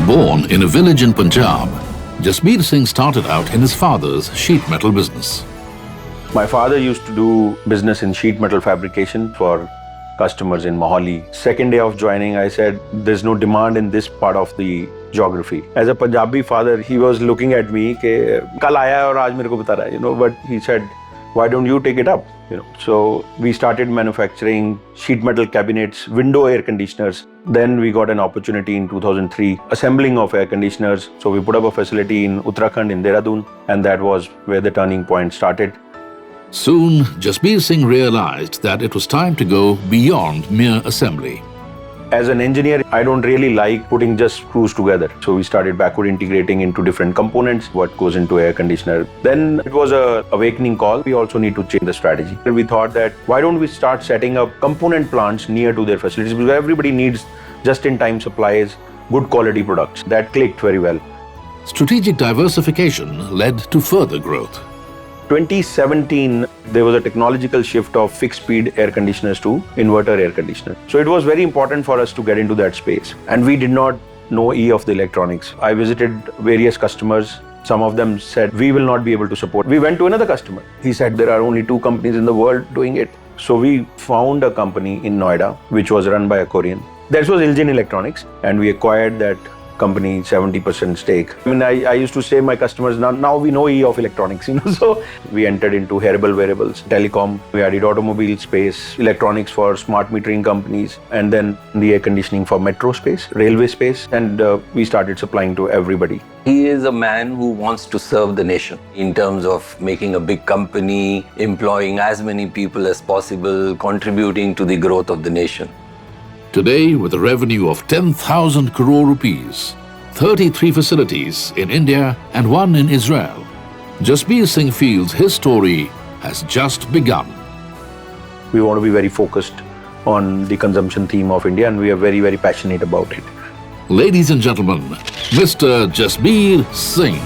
Born in a village in Punjab, Jasbir Singh started out in his father's sheet metal business. My father used to do business in sheet metal fabrication for customers in Mohali. Second day of joining, I said, there's no demand in this part of the geography. As a Punjabi father, he was looking at me, ke, kal aaya aur aaj mere ko bata raha hai, but he said, why don't you take it up? So we started manufacturing sheet metal cabinets, window air conditioners. Then we got an opportunity in 2003, assembling of air conditioners. So we put up a facility in Uttarakhand, in Dehradun, and that was where the turning point started. Soon, Jasbir Singh realized that it was time to go beyond mere assembly. As an engineer, I don't really like putting just screws together. So we started backward integrating into different components, what goes into air conditioner. Then it was a awakening call. We also need to change the strategy. And we thought that why don't we start setting up component plants near to their facilities, because everybody needs just-in-time supplies, good quality products. That clicked very well. Strategic diversification led to further growth. 2017, there was a technological shift of fixed speed air conditioners to inverter air conditioners. So it was very important for us to get into that space. And we did not know E of the electronics. I visited various customers. Some of them said, we will not be able to support. We went to another customer. He said, there are only 2 companies in the world doing it. So we found a company in Noida, which was run by a Korean. That was Ilgin Electronics. And we acquired that company 70% stake. I used to say my customers, now we know E of electronics, so we entered into hearable wearables, telecom, we added automobile space, electronics for smart metering companies, and then the air conditioning for metro space, railway space, and we started supplying to everybody. He is a man who wants to serve the nation in terms of making a big company, employing as many people as possible, contributing to the growth of the nation. Today, with a revenue of 10,000 crore rupees, 33 facilities in India and 1 in Israel, Jasbir Singh feels his story has just begun. We want to be very focused on the consumption theme of India, and we are very, very passionate about it. Ladies and gentlemen, Mr. Jasbir Singh.